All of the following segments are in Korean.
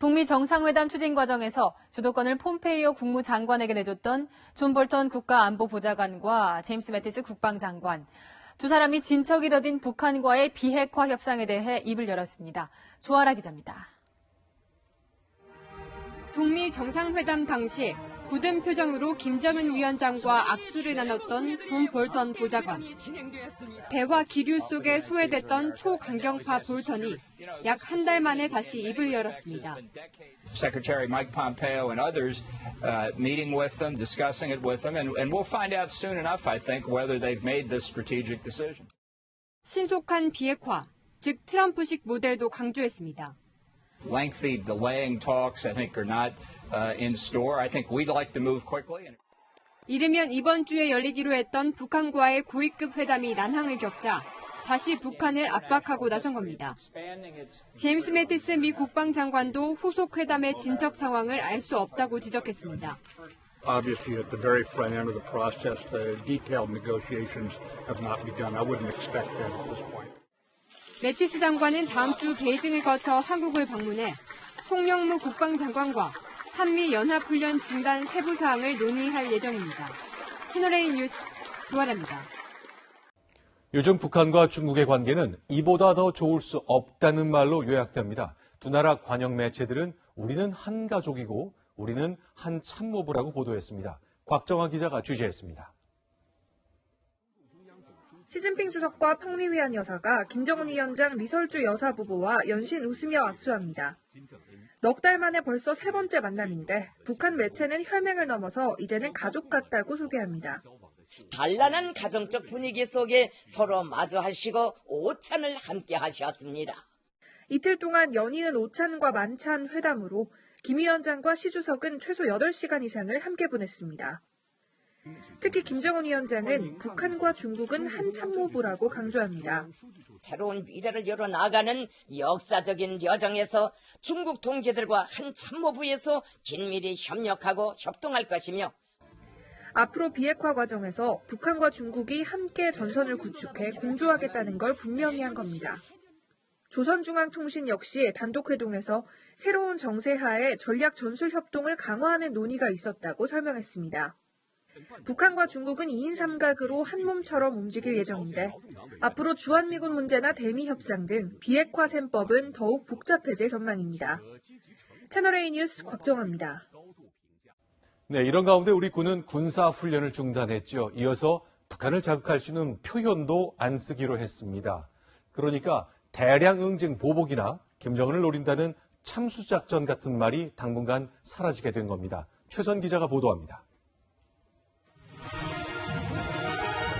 북미 정상회담 추진 과정에서 주도권을 폼페이오 국무장관에게 내줬던 존 볼턴 국가안보보좌관과 제임스 매티스 국방장관. 두 사람이 진척이 더딘 북한과의 비핵화 협상에 대해 입을 열었습니다. 조아라 기자입니다. 북미 정상회담 당시 굳은 표정으로 김정은 위원장과 악수를 나눴던 존 볼턴 보좌관. 대화 기류 속에 소외됐던 초강경파 볼턴이 약 한 달 만에 다시 입을 열었습니다. Secretary Mike Pompeo and others meeting with them, discussing it with them, and we'll find out soon enough, I think, whether they've made this strategic decision. 신속한 비핵화, 즉 트럼프식 모델도 강조했습니다. Lengthy, delaying talks, I think, are not in store. I think we'd like to move quickly. 이르면 이번 주에 열리기로 했던 북한과의 고위급 회담이 난항을 겪자 다시 북한을 압박하고 나선 겁니다. 제임스 매티스 미 국방장관도 후속 회담의 진척 상황을 알 수 없다고 지적했습니다. Obviously, at the very front end of the process, the detailed negotiations have not begun. I wouldn't expect that at this point. 매티스 장관은 다음 주 베이징을 거쳐 한국을 방문해 송영무 국방장관과 한미연합훈련 중단 세부 사항을 논의할 예정입니다. 채널A 뉴스 조아라입니다. 요즘 북한과 중국의 관계는 이보다 더 좋을 수 없다는 말로 요약됩니다. 두 나라 관영 매체들은 우리는 한 가족이고 우리는 한 참모부라고 보도했습니다. 곽정아 기자가 취재했습니다. 시진핑 주석과 평리위안 여사가 김정은 위원장 리설주 여사 부부와 연신 웃으며 악수합니다. 넉 달 만에 벌써 세 번째 만남인데 북한 매체는 혈맹을 넘어서 이제는 가족 같다고 소개합니다. 단란한 가정적 분위기 속에 서로 마주하시고 오찬을 함께 하셨습니다. 이틀 동안 연이은 오찬과 만찬 회담으로 김 위원장과 시 주석은 최소 8시간 이상을 함께 보냈습니다. 특히 김정은 위원장은 북한과 중국은 한 참모부라고 강조합니다. 새로운 미래를 열어나가는 역사적인 여정에서 중국 동지들과 한 참모부에서 긴밀히 협력하고 협동할 것이며 앞으로 비핵화 과정에서 북한과 중국이 함께 전선을 구축해 공조하겠다는 걸 분명히 한 겁니다. 조선중앙통신 역시 단독회동에서 새로운 정세하에 전략 전술 협동을 강화하는 논의가 있었다고 설명했습니다. 북한과 중국은 2인 3각으로 한 몸처럼 움직일 예정인데 앞으로 주한미군 문제나 대미 협상 등 비핵화 셈법은 더욱 복잡해질 전망입니다. 채널A 뉴스 곽정아입니다. 네, 이런 가운데 우리 군은 군사훈련을 중단했죠. 이어서 북한을 자극할 수 있는 표현도 안 쓰기로 했습니다. 그러니까 대량 응징 보복이나 김정은을 노린다는 참수작전 같은 말이 당분간 사라지게 된 겁니다. 최선 기자가 보도합니다.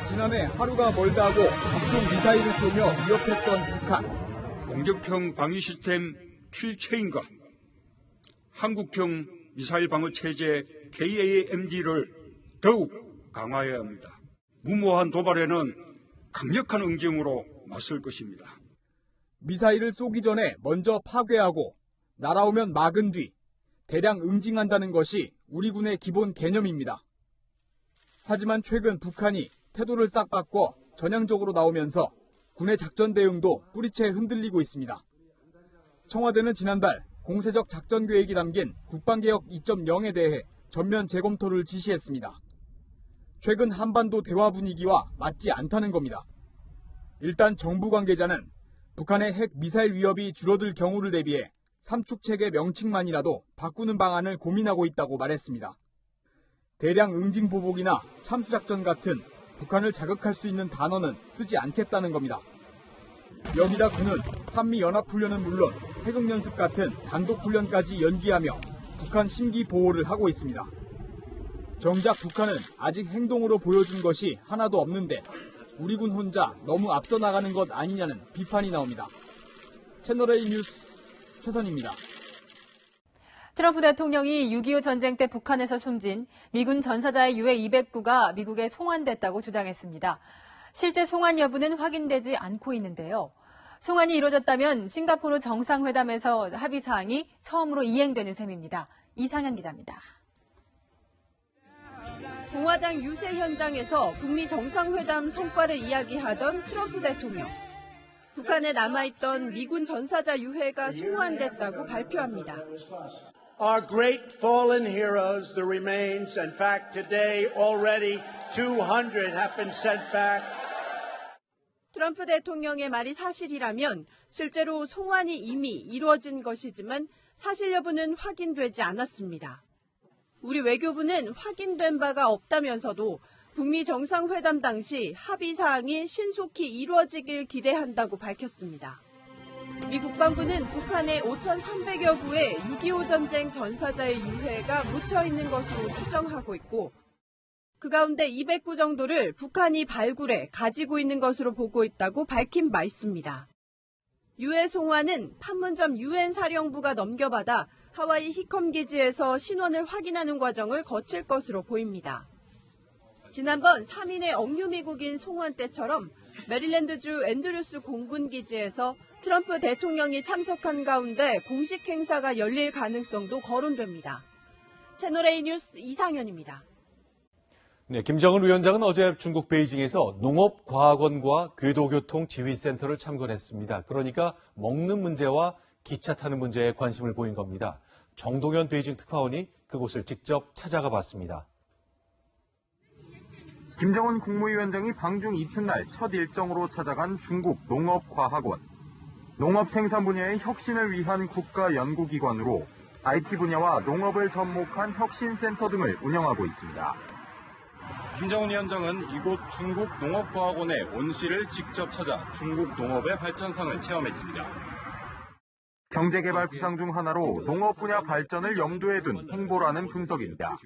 지난해 하루가 멀다 하고 각종 미사일을 쏘며 위협했던 북한. 공격형 방위 시스템 킬체인과 한국형 미사일 방어 체제 KAMD를 더욱 강화해야 합니다. 무모한 도발에는 강력한 응징으로 맞설 것입니다. 미사일을 쏘기 전에 먼저 파괴하고 날아오면 막은 뒤 대량 응징한다는 것이 우리 군의 기본 개념입니다. 하지만 최근 북한이 태도를 싹 바꿔 전향적으로 나오면서 군의 작전 대응도 뿌리채 흔들리고 있습니다. 청와대는 지난달 공세적 작전 계획이 담긴 국방개혁 2.0에 대해 전면 재검토를 지시했습니다. 최근 한반도 대화 분위기와 맞지 않다는 겁니다. 일단 정부 관계자는 북한의 핵 미사일 위협이 줄어들 경우를 대비해 삼축체계 명칭만이라도 바꾸는 방안을 고민하고 있다고 말했습니다. 대량 응징 보복이나 참수작전 같은 북한을 자극할 수 있는 단어는 쓰지 않겠다는 겁니다. 여기다 군은 한미연합훈련은 물론 태극연습 같은 단독훈련까지 연기하며 북한 심기 보호를 하고 있습니다. 정작 북한은 아직 행동으로 보여준 것이 하나도 없는데 우리 군 혼자 너무 앞서 나가는 것 아니냐는 비판이 나옵니다. 채널A 뉴스 최선입니다. 트럼프 대통령이 6.25 전쟁 때 북한에서 숨진 미군 전사자의 유해 209가 미국에 송환됐다고 주장했습니다. 실제 송환 여부는 확인되지 않고 있는데요. 송환이 이루어졌다면 싱가포르 정상회담에서 합의 사항이 처음으로 이행되는 셈입니다. 이상현 기자입니다. 공화당 유세 현장에서 북미 정상회담 성과를 이야기하던 트럼프 대통령. 북한에 남아있던 미군 전사자 유해가 송환됐다고 발표합니다. Our great fallen heroes, the remains, in fact today already 200 have been sent back. 트럼프 대통령의 말이 사실이라면 실제로 송환이 이미 이루어진 것이지만 사실 여부는 확인되지 않았습니다. 우리 외교부는 확인된 바가 없다면서도 북미 정상회담 당시 합의 사항이 신속히 이루어지길 기대한다고 밝혔습니다. 미 국방부는 북한의 5,300여 구의 6.25 전쟁 전사자의 유해가 묻혀 있는 것으로 추정하고 있고 그 가운데 200구 정도를 북한이 발굴해 가지고 있는 것으로 보고 있다고 밝힌 바 있습니다. 유해 송환은 판문점 유엔 사령부가 넘겨받아 하와이 히컴 기지에서 신원을 확인하는 과정을 거칠 것으로 보입니다. 지난번 3인의 억류 미국인 송환 때처럼 메릴랜드주 앤드루스 공군 기지에서 트럼프 대통령이 참석한 가운데 공식 행사가 열릴 가능성도 거론됩니다. 채널A 뉴스 이상현입니다. 네, 김정은 위원장은 어제 중국 베이징에서 농업과학원과 궤도교통지휘센터를 참관했습니다. 그러니까 먹는 문제와 기차 타는 문제에 관심을 보인 겁니다. 정동현 베이징 특파원이 그곳을 직접 찾아가 봤습니다. 김정은 국무위원장이 방중 이튿날 첫 일정으로 찾아간 중국 농업과학원. 농업 생산 분야의 혁신을 위한 국가연구기관으로 IT 분야와 농업을 접목한 혁신센터 등을 운영하고 있습니다. 김정은 위원장은 이곳 중국 농업과학원의 온실을 직접 찾아 중국 농업의 발전상을 체험했습니다. 경제개발 구상 중 하나로 농업 분야 발전을 염두에 둔 행보라는 분석입니다.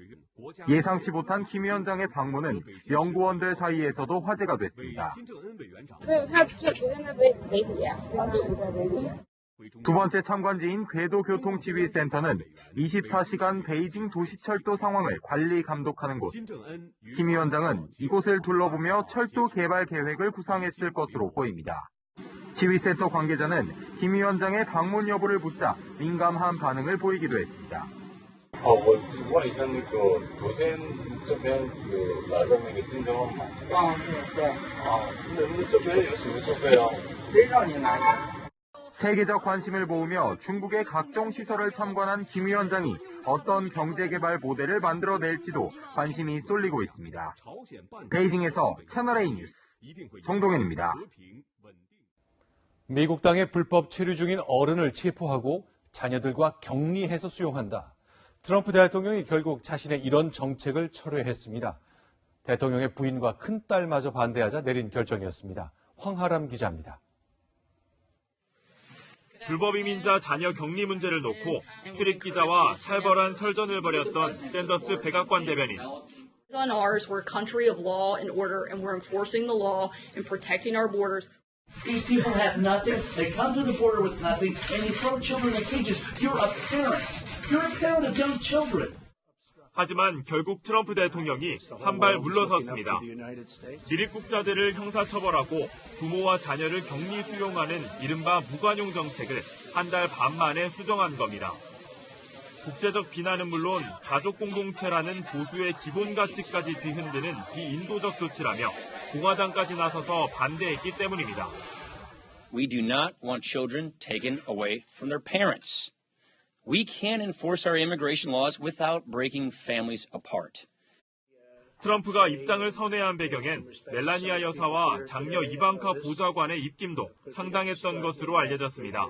예상치 못한 김 위원장의 방문은 연구원들 사이에서도 화제가 됐습니다. 두 번째 참관지인 궤도교통지휘센터는 24시간 베이징 도시철도 상황을 관리 감독하는 곳. 김 위원장은 이곳을 둘러보며 철도 개발 계획을 구상했을 것으로 보입니다. 지휘센터 관계자는 김 위원장의 방문 여부를 묻자 민감한 반응을 보이기도 했습니다. 세계적 관심을 모으며 중국의 각종 시설을 참관한 김 위원장이 어떤 경제개발 모델을 만들어낼지도 관심이 쏠리고 있습니다. 베이징에서 채널A 뉴스 정동현입니다. 미국 땅에 불법 체류 중인 어른을 체포하고 자녀들과 격리해서 수용한다. 트럼프 대통령이 결국 자신의 이런 정책을 철회했습니다. 대통령의 부인과 큰딸마저 반대하자 내린 결정이었습니다. 황하람 기자입니다. 불법 이민자 자녀 격리 문제를 놓고 출입기자와 살벌한 설전을 벌였던 샌더스 백악관 대변인. On ours, we're a country of law and order, and we're enforcing the law and protecting our borders. These people have nothing. They come to the border with nothing, and you throw children in cages. You're a parent. You're a parent of young children. 하지만 결국 트럼프 대통령이 한 발 물러섰습니다. 미립국자들을 형사처벌하고 부모와 자녀를 격리 수용하는 이른바 무관용 정책을 한 달 반 만에 수정한 겁니다. 국제적 비난은 물론 가족 공동체라는 보수의 기본 가치까지 뒤흔드는 비인도적 조치라며 공화당까지 나서서 반대했기 때문입니다. We do not want children taken away from their parents. We can't enforce our immigration laws without breaking families apart. 트럼프가 입장을 선회한 배경엔 멜라니아 여사와 장녀 이방카 보좌관의 입김도 상당했던 것으로 알려졌습니다.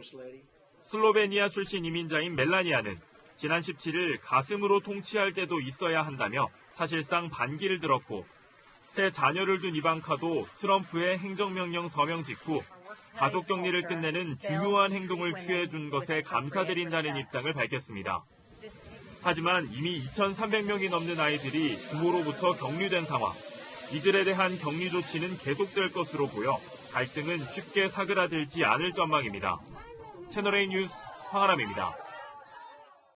슬로베니아 출신 이민자인 멜라니아는 지난 17일 가슴으로 통치할 때도 있어야 한다며 사실상 반기를 들었고 새 자녀를 둔 이방카도 트럼프의 행정명령 서명 직후 가족 격리를 끝내는 중요한 행동을 취해준 것에 감사드린다는 입장을 밝혔습니다. 하지만 이미 2,300명이 넘는 아이들이 부모로부터 격리된 상황. 이들에 대한 격리 조치는 계속될 것으로 보여 갈등은 쉽게 사그라들지 않을 전망입니다. 채널A 뉴스 황하람입니다.